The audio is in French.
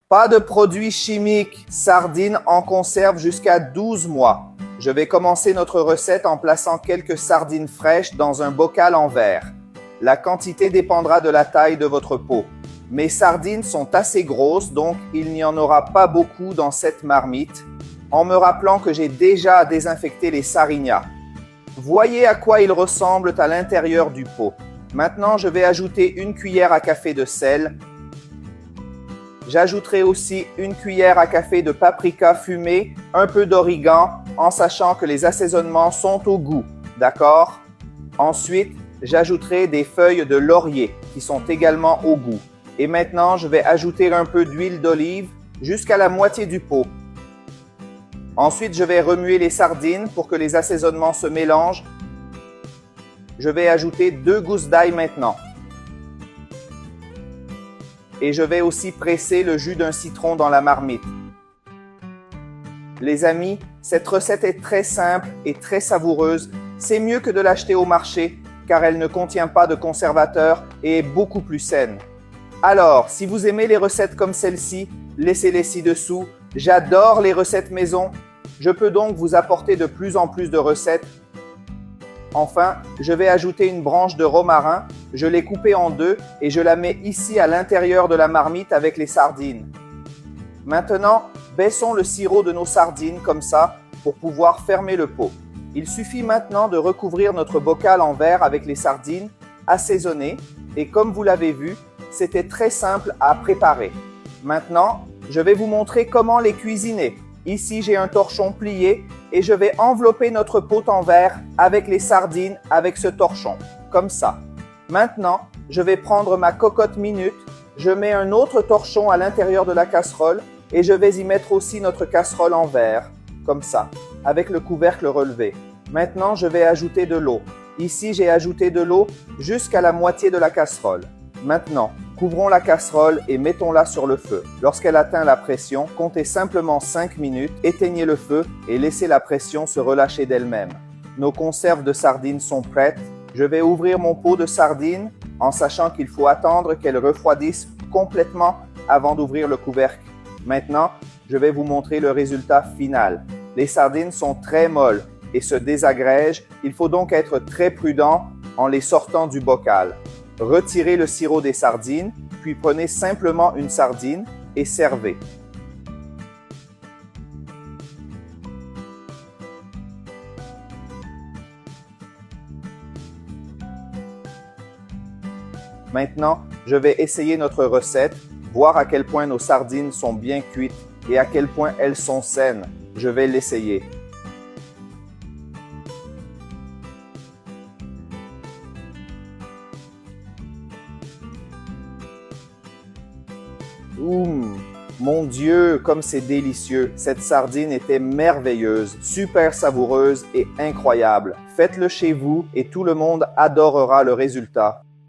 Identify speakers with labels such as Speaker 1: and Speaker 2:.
Speaker 1: Pas de produits chimiques, sardines en conserve jusqu'à 12 mois. Je vais commencer notre recette en plaçant quelques sardines fraîches dans un bocal en verre. La quantité dépendra de la taille de votre pot. Mes sardines sont assez grosses, donc il n'y en aura pas beaucoup dans cette marmite, en me rappelant que j'ai déjà désinfecté les sarignats. Voyez à quoi ils ressemblent à l'intérieur du pot. Maintenant, je vais ajouter une cuillère à café de sel. J'ajouterai aussi une cuillère à café de paprika fumé, un peu d'origan, en sachant que les assaisonnements sont au goût, d'accord? Ensuite, j'ajouterai des feuilles de laurier qui sont également au goût. Et maintenant, je vais ajouter un peu d'huile d'olive jusqu'à la moitié du pot. Ensuite, je vais remuer les sardines pour que les assaisonnements se mélangent. Je vais ajouter 2 gousses d'ail maintenant. Et je vais aussi presser le jus d'un citron dans la marmite. Les amis, cette recette est très simple et très savoureuse. C'est mieux que de l'acheter au marché car elle ne contient pas de conservateurs et est beaucoup plus saine. Alors, si vous aimez les recettes comme celle-ci, laissez-les ci-dessous. J'adore les recettes maison. Je peux donc vous apporter de plus en plus de recettes. Enfin, je vais ajouter une branche de romarin. Je l'ai coupée en deux et je la mets ici à l'intérieur de la marmite avec les sardines. Maintenant, baissons le sirop de nos sardines comme ça pour pouvoir fermer le pot. Il suffit maintenant de recouvrir notre bocal en verre avec les sardines, assaisonnées, et comme vous l'avez vu, c'était très simple à préparer. Maintenant, je vais vous montrer comment les cuisiner. Ici, j'ai un torchon plié et je vais envelopper notre pot en verre avec les sardines avec ce torchon, comme ça. Maintenant, je vais prendre ma cocotte minute, je mets un autre torchon à l'intérieur de la casserole et je vais y mettre aussi notre casserole en verre, comme ça, avec le couvercle relevé. Maintenant, je vais ajouter de l'eau. Ici, j'ai ajouté de l'eau jusqu'à la moitié de la casserole. Maintenant, couvrons la casserole et mettons-la sur le feu. Lorsqu'elle atteint la pression, comptez simplement 5 minutes, éteignez le feu et laissez la pression se relâcher d'elle-même. Nos conserves de sardines sont prêtes. Je vais ouvrir mon pot de sardines en sachant qu'il faut attendre qu'elles refroidissent complètement avant d'ouvrir le couvercle. Maintenant, je vais vous montrer le résultat final. Les sardines sont très molles et se désagrègent. Il faut donc être très prudent en les sortant du bocal. Retirez le sirop des sardines, puis prenez simplement une sardine et servez. Maintenant, je vais essayer notre recette, voir à quel point nos sardines sont bien cuites et à quel point elles sont saines. Je vais l'essayer. Mon Dieu, comme c'est délicieux! Cette sardine était merveilleuse, super savoureuse et incroyable. Faites-le chez vous et tout le monde adorera le résultat.